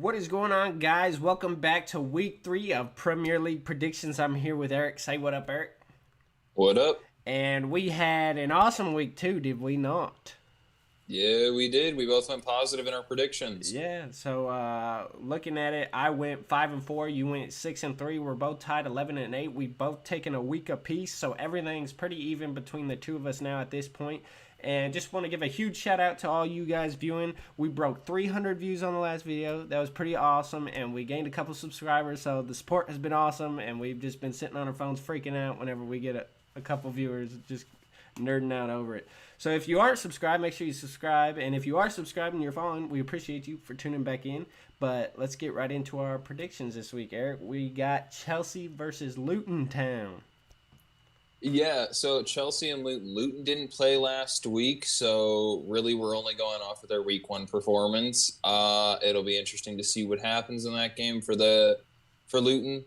What is going on, guys? Welcome back to week 3 of Premier League predictions. I'm here with Eric. Say what up, Eric. What up? And we had an awesome week too, did we not? Yeah, we did. We both went positive in our predictions. Yeah. So looking at it, I went 5-4. You went 6-3. We're both tied 11-8. We've both taken a week apiece, so everything's pretty even between the two of us now at this point. And just want to give a huge shout out to all you guys viewing. We broke 300 views on the last video. That was pretty awesome. And we gained a couple subscribers. So the support has been awesome. And we've just been sitting on our phones freaking out whenever we get a couple viewers just nerding out over it. So if you aren't subscribed, make sure you subscribe. And if you are subscribed and you're following, we appreciate you for tuning back in. But let's get right into our predictions this week, Eric. We got Chelsea versus Luton Town. Yeah, so Chelsea and Luton. Luton didn't play last week, so really we're only going off of their week 1 performance. It'll be interesting to see what happens in that game for Luton.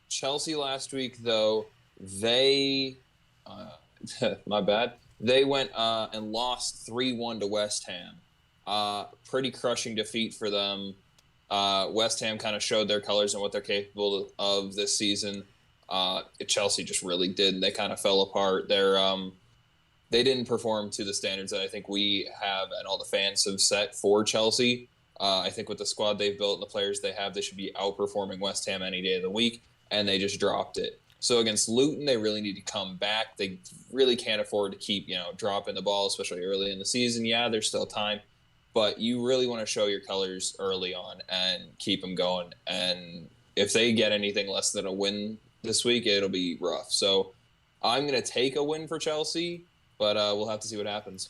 Chelsea last week though, they my bad. They went and lost 3-1 to West Ham. Pretty crushing defeat for them. West Ham kind of showed their colors and what they're capable of this season. Chelsea just really did. They kind of fell apart. They didn't perform to the standards that I think we have and all the fans have set for Chelsea. I think with the squad they've built and the players they have, they should be outperforming West Ham any day of the week, and they just dropped it. So against Luton, they really need to come back. They really can't afford to keep, dropping the ball, especially early in the season. Yeah, there's still time, but you really want to show your colors early on and keep them going. And if they get anything less than a win this week, it'll be rough. So I'm going to take a win for Chelsea, but we'll have to see what happens.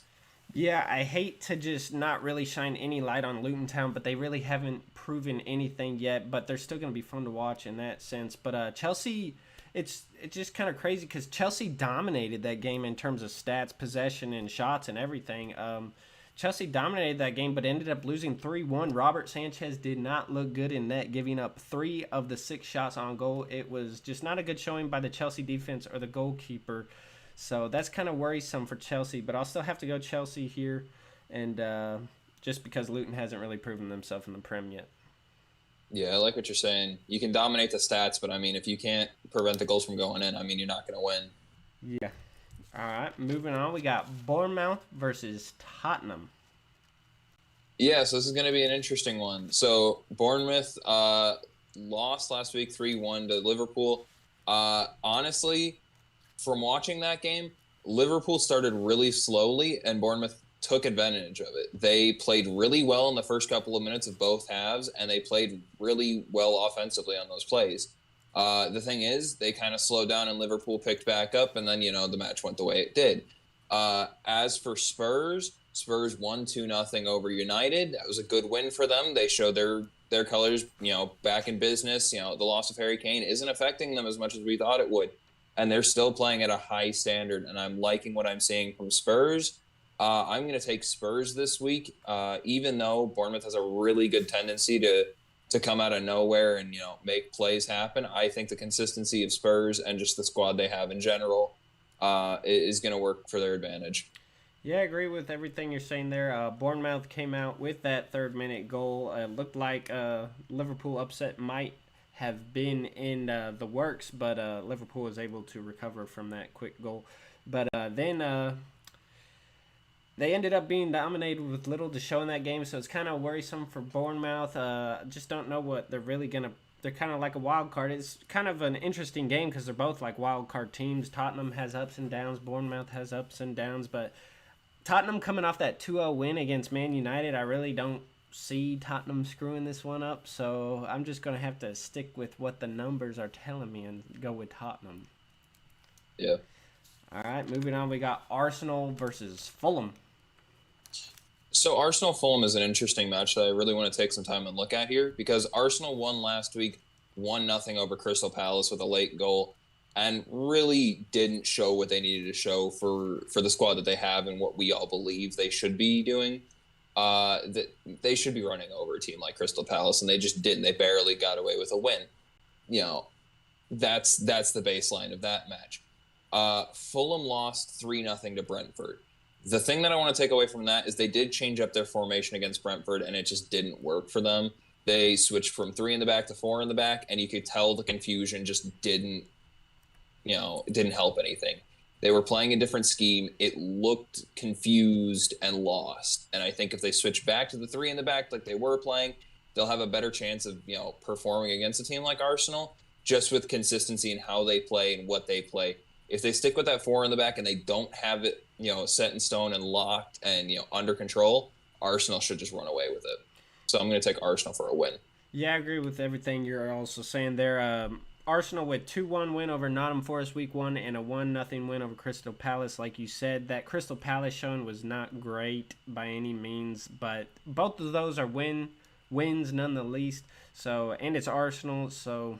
Yeah, I hate to just not really shine any light on Luton Town, but they really haven't proven anything yet. But they're still going to be fun to watch in that sense. But Chelsea, it's just kind of crazy because Chelsea dominated that game in terms of stats, possession, and shots and everything. Chelsea dominated that game, but ended up losing 3-1. Robert Sanchez did not look good in net, giving up 3 of the 6 shots on goal. It was just not a good showing by the Chelsea defense or the goalkeeper. So that's kind of worrisome for Chelsea, but I'll still have to go Chelsea here, and just because Luton hasn't really proven themselves in the Prem yet. Yeah, I like what you're saying. You can dominate the stats, but, if you can't prevent the goals from going in, you're not going to win. Yeah. All right, moving on. We got Bournemouth versus Tottenham. Yeah, so this is going to be an interesting one. So Bournemouth lost last week 3-1 to Liverpool. Honestly, from watching that game, Liverpool started really slowly, and Bournemouth took advantage of it. They played really well in the first couple of minutes of both halves, and they played really well offensively on those plays. The thing is, they kind of slowed down and Liverpool picked back up, and then, the match went the way it did. As for Spurs won 2-0 over United. That was a good win for them. They showed their colors, back in business. The loss of Harry Kane isn't affecting them as much as we thought it would. And they're still playing at a high standard, and I'm liking what I'm seeing from Spurs. I'm going to take Spurs this week, even though Bournemouth has a really good tendency to come out of nowhere and, make plays happen. I think the consistency of Spurs and just the squad they have in general is going to work for their advantage. Yeah, I agree with everything you're saying there. Bournemouth came out with that third-minute goal. It looked like Liverpool upset might have been in the works, but Liverpool was able to recover from that quick goal. But then they ended up being dominated with little to show in that game, so it's kind of worrisome for Bournemouth. Just don't know what they're really going to – they're kind of like a wild card. It's kind of an interesting game because they're both like wild card teams. Tottenham has ups and downs. Bournemouth has ups and downs. But Tottenham coming off that 2-0 win against Man United, I really don't see Tottenham screwing this one up. So I'm just going to have to stick with what the numbers are telling me and go with Tottenham. Yeah. All right, moving on. We got Arsenal versus Fulham. So Arsenal-Fulham is an interesting match that I really want to take some time and look at here because Arsenal won last week 1-0 over Crystal Palace with a late goal and really didn't show what they needed to show for the squad that they have and what we all believe they should be doing. That they should be running over a team like Crystal Palace, and they just didn't. They barely got away with a win. That's the baseline of that match. Fulham lost 3-0 to Brentford. The thing that I want to take away from that is they did change up their formation against Brentford, and it just didn't work for them. They switched from 3 in the back to 4 in the back, and you could tell the confusion just didn't it didn't help anything. They were playing a different scheme. It looked confused and lost. And I think if they switch back to the 3 in the back like they were playing, they'll have a better chance of, performing against a team like Arsenal, just with consistency in how they play and what they play. If they stick with that 4 in the back and they don't have it, set in stone and locked and, under control, Arsenal should just run away with it. So I'm going to take Arsenal for a win. Yeah, I agree with everything you're also saying there. Arsenal with 2-1 win over Nottingham Forest week 1 and a 1-0 win over Crystal Palace. Like you said, that Crystal Palace showing was not great by any means, but both of those are wins none the least. So, and it's Arsenal, so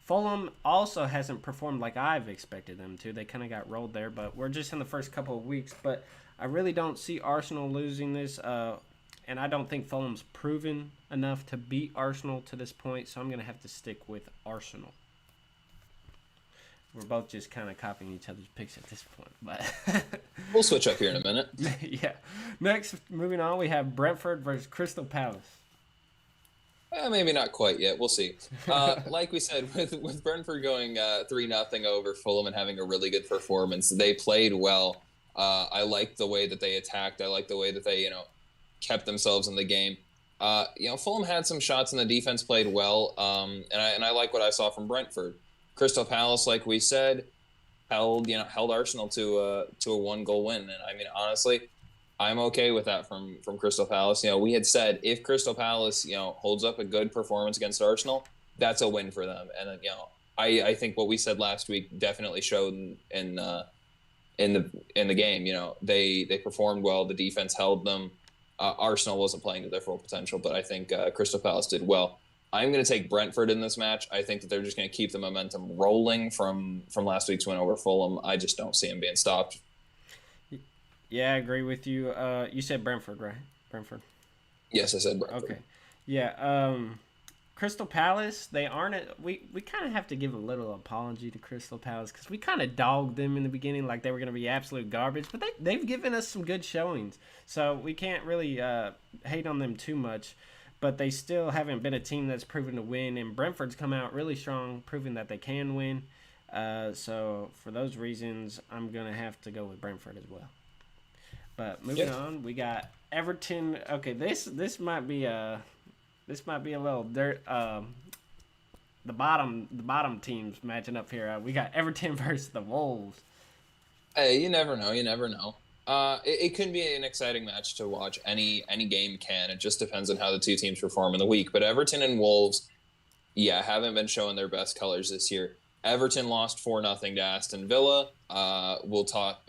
Fulham also hasn't performed like I've expected them to. They kind of got rolled there, but we're just in the first couple of weeks. But I really don't see Arsenal losing this, and I don't think Fulham's proven enough to beat Arsenal to this point, so I'm going to have to stick with Arsenal. We're both just kind of copying each other's picks at this point, but we'll switch up here in a minute. Yeah. Next, moving on, we have Brentford versus Crystal Palace. Maybe not quite yet. We'll see. Like we said, with Brentford going 3-0 over Fulham and having a really good performance, they played well. I liked the way that they attacked. I liked the way that they, kept themselves in the game. Fulham had some shots and the defense played well, and I like what I saw from Brentford. Crystal Palace, like we said, held Arsenal to a 1-goal win, and I mean honestly, I'm okay with that from Crystal Palace. We had said if Crystal Palace holds up a good performance against Arsenal, that's a win for them, and I think what we said last week definitely showed in the game. They performed well. The defense held them. Arsenal wasn't playing to their full potential, but I think Crystal Palace did well. I'm going to take Brentford in this match. I think that they're just going to keep the momentum rolling from last week's win over Fulham. I just don't see them being stopped. Yeah, I agree with you. You said Brentford, right? Brentford. Yes, I said Brentford. Okay. Yeah. Crystal Palace, they aren't. We kind of have to give a little apology to Crystal Palace because we kind of dogged them in the beginning like they were going to be absolute garbage, but they've given us some good showings, so we can't really hate on them too much. But they still haven't been a team that's proven to win, and Brentford's come out really strong, proving that they can win. So for those reasons, I'm going to have to go with Brentford as well. But moving on, we got Everton. Okay, this might be a little dirt. The bottom teams matching up here. We got Everton versus the Wolves. Hey, you never know. It could be an exciting match to watch. Any game can. It just depends on how the two teams perform in the week. But Everton and Wolves, haven't been showing their best colors this year. Everton lost 4-0 to Aston Villa. We'll talk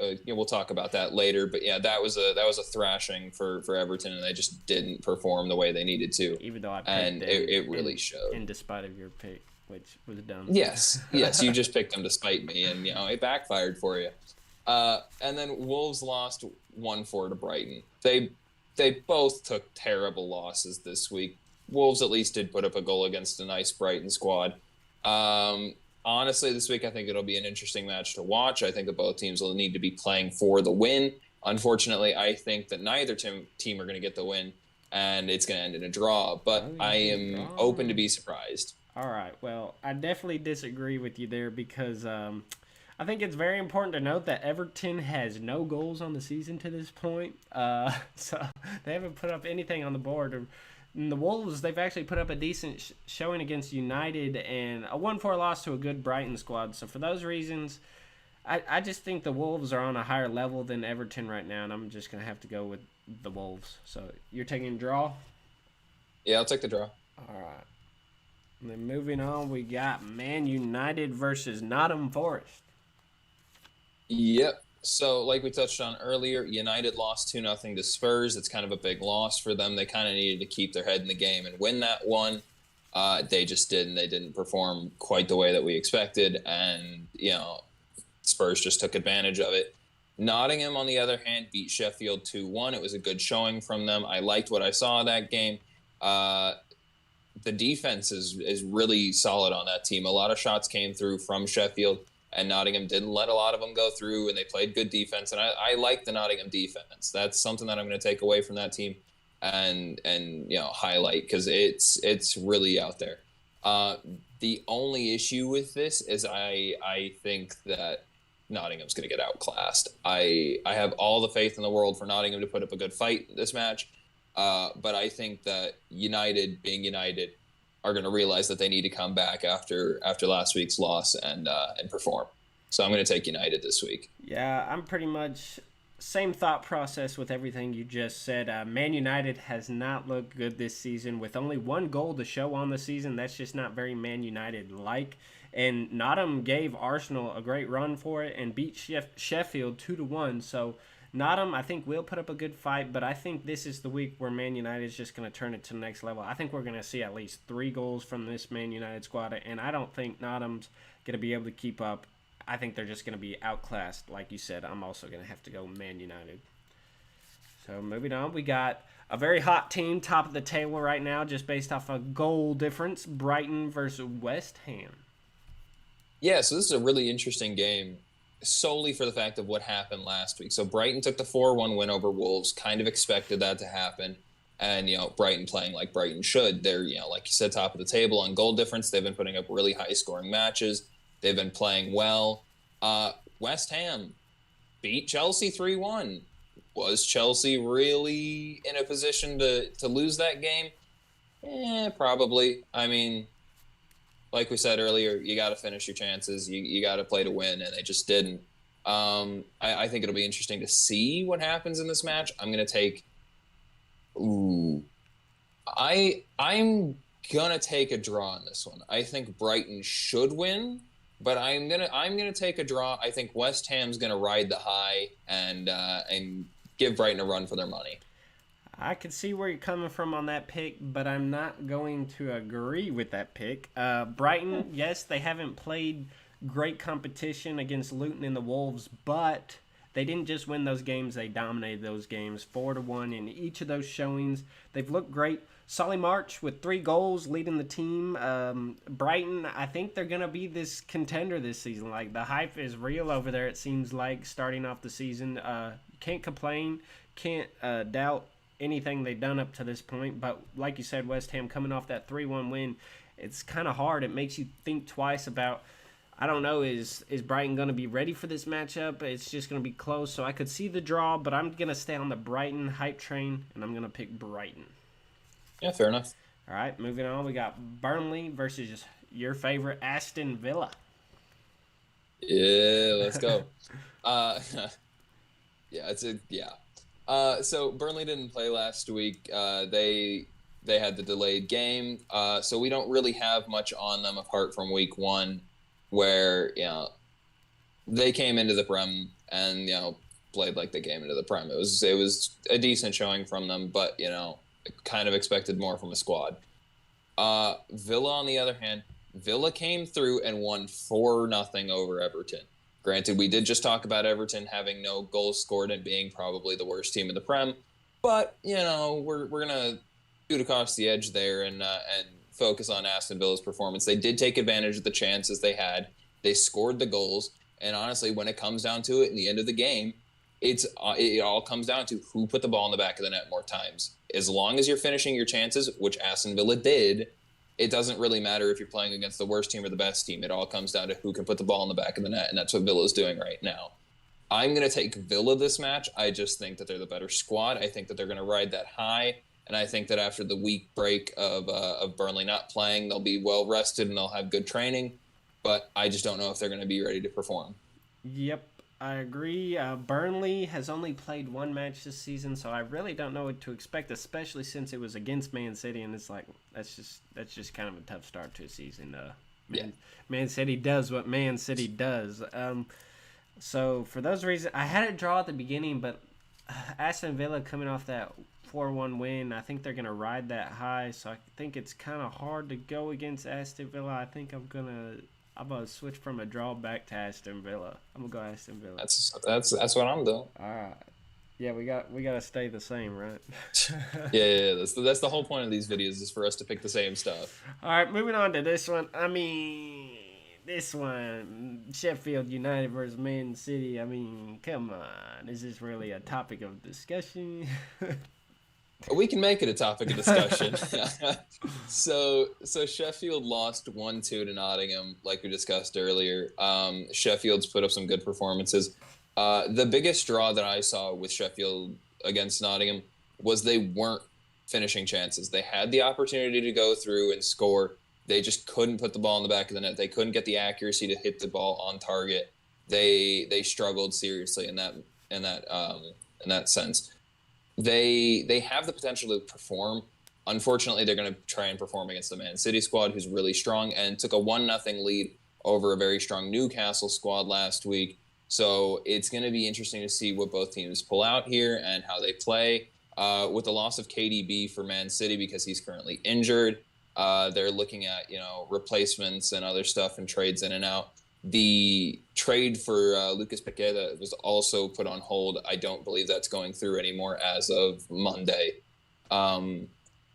about that later. But that was a thrashing for Everton, and they just didn't perform the way they needed to. Even though I picked and it really showed. In despite of your pick, which was dumb. Yes, you just picked them to spite me, and it backfired for you. And then Wolves lost 1-4 to Brighton. They both took terrible losses this week. Wolves at least did put up a goal against a nice Brighton squad. Honestly, this week I think it'll be an interesting match to watch. I think that both teams will need to be playing for the win. Unfortunately, I think that neither team are going to get the win, and it's going to end in a draw. But I am open to be surprised. All right. Well, I definitely disagree with you there because I think it's very important to note that Everton has no goals on the season to this point. So they haven't put up anything on the board. And the Wolves, they've actually put up a decent showing against United and a 1-4 loss to a good Brighton squad. So for those reasons, I just think the Wolves are on a higher level than Everton right now, and I'm just going to have to go with the Wolves. So you're taking a draw? Yeah, I'll take the draw. All right. And then moving on, we got Man United versus Nottingham Forest. Yep. So, like we touched on earlier, United lost 2-0 to Spurs. It's kind of a big loss for them. They kind of needed to keep their head in the game and win that one. They just didn't. They didn't perform quite the way that we expected, and Spurs just took advantage of it. Nottingham, on the other hand, beat Sheffield 2-1. It was a good showing from them. I liked what I saw of that game. The defense is really solid on that team. A lot of shots came through from Sheffield. and Nottingham didn't let a lot of them go through, and they played good defense. And I like the Nottingham defense. That's something that I'm going to take away from that team and highlight, because it's really out there. The only issue with this is I think that Nottingham's going to get outclassed. I have all the faith in the world for Nottingham to put up a good fight this match, but I think that United, being United, are going to realize that they need to come back after last week's loss and perform. So I'm going to take United this week. Yeah, I'm pretty much same thought process with everything you just said. Man United has not looked good this season with only one goal to show on the season. That's just not very Man United-like. And Nottingham gave Arsenal a great run for it and beat Sheffield 2-1. So Nottingham, I think, will put up a good fight, but I think this is the week where Man United is just going to turn it to the next level. I think we're going to see at least 3 goals from this Man United squad, and I don't think Nottingham's going to be able to keep up. I think they're just going to be outclassed. Like you said, I'm also going to have to go Man United. So moving on, we got a very hot team top of the table right now just based off a goal difference, Brighton versus West Ham. Yeah, so this is a really interesting game solely for the fact of what happened last week. So Brighton took the 4-1 win over Wolves, kind of expected that to happen. And, Brighton playing like Brighton should. They're, like you said, top of the table on goal difference. They've been putting up really high-scoring matches. They've been playing well. West Ham beat Chelsea 3-1. Was Chelsea really in a position to lose that game? Probably. I mean, like we said earlier, you got to finish your chances. You got to play to win, and they just didn't. I think it'll be interesting to see what happens in this match. I'm going to take... I'm going to take a draw in this one. I think Brighton should win, but I'm gonna take a draw. I think West Ham's gonna ride the high and give Brighton a run for their money. I can see where you're coming from on that pick, but I'm not going to agree with that pick. Brighton, yes, they haven't played great competition against Luton and the Wolves, but they didn't just win those games; they dominated those games 4-1 in each of those showings. They've looked great. Solly March with 3 goals leading the team. Brighton, I think they're going to be this contender this season. Like, the hype is real over there, it seems like, starting off the season. Can't complain, can't doubt anything they've done up to this point. But like you said, West Ham coming off that 3-1 win, it's kind of hard. It makes you think twice about, I don't know, is Brighton going to be ready for this matchup? It's just going to be close. So I could see the draw, but I'm going to stay on the Brighton hype train, and I'm going to pick Brighton. Yeah, fair enough. All right, moving on. We got Burnley versus your favorite Aston Villa. Yeah, let's go. So Burnley didn't play last week. They had the delayed game, so we don't really have much on them apart from week 1, where they came into the Prem and played like they came into the Prem. It was a decent showing from them, but kind of expected more from a squad. Villa, on the other hand, Villa came through and won 4-0 over Everton. Granted, we did just talk about Everton having no goals scored and being probably the worst team in the Prem, but we're gonna shoot across the edge there and focus on Aston Villa's performance. They did take advantage of the chances they had. They scored the goals, and honestly, when it comes down to it, in the end of the game, it all comes down to who put the ball in the back of the net more times. As long as you're finishing your chances, which Aston Villa did, it doesn't really matter if you're playing against the worst team or the best team. It all comes down to who can put the ball in the back of the net, and that's what Villa's doing right now. I'm going to take Villa this match. I just think that they're the better squad. I think that they're going to ride that high, and I think that after the week break of Burnley not playing, they'll be well rested and they'll have good training, but I just don't know if they're going to be ready to perform. Yep. I agree. Burnley has only played 1 match this season, so I really don't know what to expect, especially since it was against Man City, and it's like that's just kind of a tough start to a season. Man City does what Man City does. So for those reasons, I had it draw at the beginning, but Aston Villa coming off that 4-1 win, I think they're going to ride that high, so I think it's kind of hard to go against Aston Villa. I think I'm gonna switch from a draw back to Aston Villa. I'm gonna go Aston Villa. That's what I'm doing. All right. Yeah, we got to stay the same, right? Yeah. That's the whole point of these videos, is for us to pick the same stuff. All right, moving on to this one. I mean, this one, Sheffield United versus Man City. I mean, come on. Is this really a topic of discussion? We can make it a topic of discussion. So Sheffield lost 1-2 to Nottingham, like we discussed earlier. Sheffield's put up some good performances. The biggest draw that I saw with Sheffield against Nottingham was they weren't finishing chances. They had the opportunity to go through and score. They just couldn't put the ball in the back of the net. They couldn't get the accuracy to hit the ball on target. They struggled seriously in that sense. They have the potential to perform. Unfortunately, they're going to try and perform against the Man City squad, who's really strong, and took a 1-0 lead over a very strong Newcastle squad last week. So it's going to be interesting to see what both teams pull out here and how they play. With the loss of KDB for Man City because he's currently injured, they're looking at replacements and other stuff and trades in and out. The trade for Lucas Paqueta was also put on hold. I don't believe that's going through anymore as of Monday.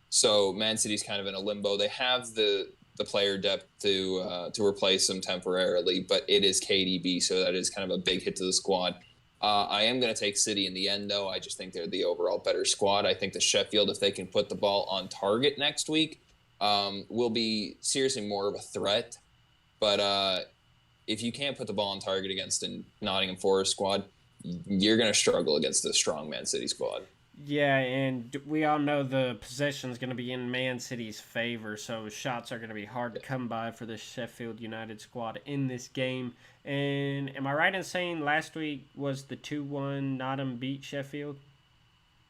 So Man City's kind of in a limbo. They have the player depth to replace him temporarily, but it is KDB, so that is kind of a big hit to the squad. I am going to take City in the end, though. I just think they're the overall better squad. I think the Sheffield, if they can put the ball on target next week, will be seriously more of a threat. But if you can't put the ball on target against a Nottingham Forest squad, you're going to struggle against the strong Man City squad. Yeah, and we all know the possession is going to be in Man City's favor, so shots are going to be hard to come by for the Sheffield United squad in this game. And am I right in saying last week was the 2-1 Nottingham beat Sheffield?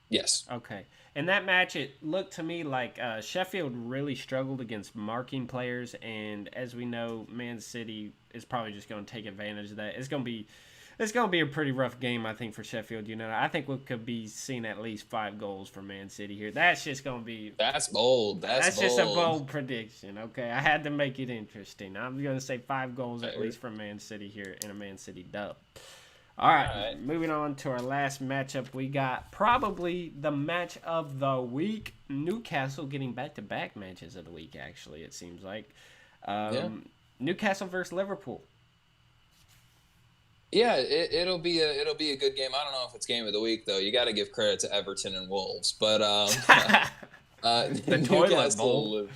Yes. Okay. In that match, it looked to me like Sheffield really struggled against marking players, and as we know, Man City is probably just going to take advantage of that. It's going to be a pretty rough game, I think, for Sheffield United. I think we could be seeing at least 5 goals for Man City here. That's just going to be... That's bold. That's just a bold prediction, okay? I had to make it interesting. I'm going to say 5 goals at least for Man City here in a Man City dub. All right, moving on to our last matchup. We got probably the match of the week. Newcastle getting back-to-back matches of the week, actually, it seems like. Newcastle versus Liverpool. Yeah, it'll be a good game. I don't know if it's game of the week though. You got to give credit to Everton and Wolves, but the toilet bowl.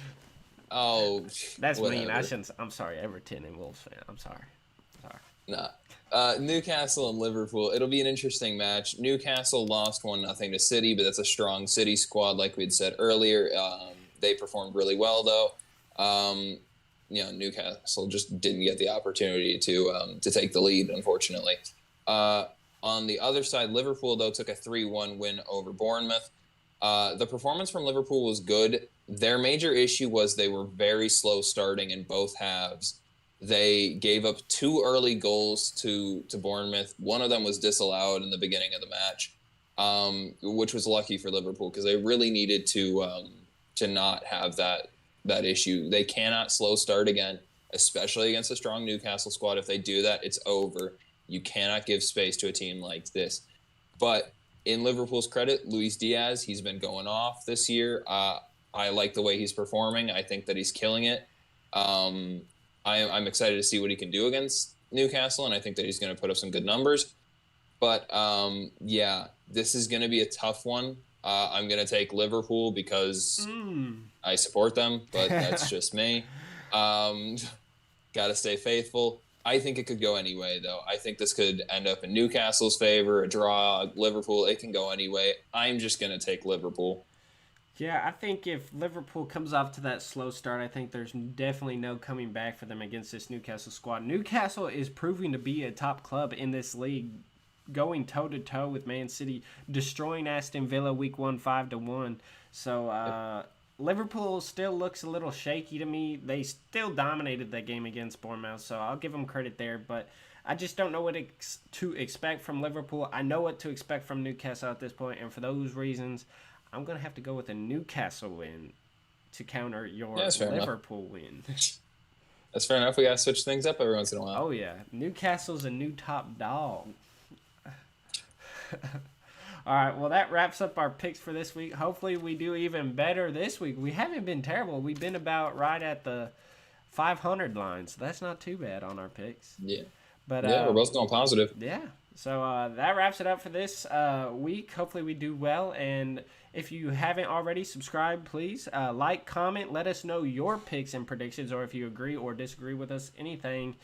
Oh, that's mean. I shouldn't. I'm sorry, Everton and Wolves fan. I'm sorry. Nah. Newcastle and Liverpool. It'll be an interesting match. Newcastle lost 1-0 to City, but that's a strong City squad, like we'd said earlier. They performed really well though. Newcastle just didn't get the opportunity to take the lead, unfortunately. On the other side, Liverpool, though, took a 3-1 win over Bournemouth. The performance from Liverpool was good. Their major issue was they were very slow starting in both halves. They gave up 2 early goals to Bournemouth. One of them was disallowed in the beginning of the match, which was lucky for Liverpool because they really needed to not have that issue. They cannot slow start again, especially against a strong Newcastle squad. If they do that, it's over. You cannot give space to a team like this. But in Liverpool's credit, Luis Diaz, he's been going off this year. I like the way he's performing. I think that he's killing it. I'm excited to see what he can do against Newcastle, and I think that he's going to put up some good numbers. But, this is going to be a tough one. I'm going to take Liverpool because I support them, but that's just me. Got to stay faithful. I think it could go anyway, though. I think this could end up in Newcastle's favor, a draw, Liverpool. It can go anyway. I'm just going to take Liverpool. Yeah, I think if Liverpool comes off to that slow start, I think there's definitely no coming back for them against this Newcastle squad. Newcastle is proving to be a top club in this league, going toe-to-toe with Man City, destroying Aston Villa week 1 5-1. So Liverpool still looks a little shaky to me. They still dominated that game against Bournemouth, so I'll give them credit there. But I just don't know what to expect from Liverpool. I know what to expect from Newcastle at this point, and for those reasons, I'm going to have to go with a Newcastle win to counter your Liverpool win. That's fair enough. We got to switch things up every once in a while. Oh, yeah. Newcastle's a new top dog. All right, well, that wraps up our picks for this week. Hopefully we do even better this week. We haven't been terrible. We've been about right at the 500 lines. So that's not too bad on our picks. Yeah. But Yeah, we're both going positive. yeah. So that wraps it up for this week. Hopefully we do well. And if you haven't already, subscribe, please. Like, comment, let us know your picks and predictions, or if you agree or disagree with us, anything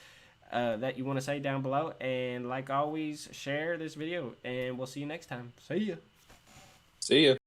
that you want to say down below. And like always, share this video, and we'll see you next time. See ya. See ya.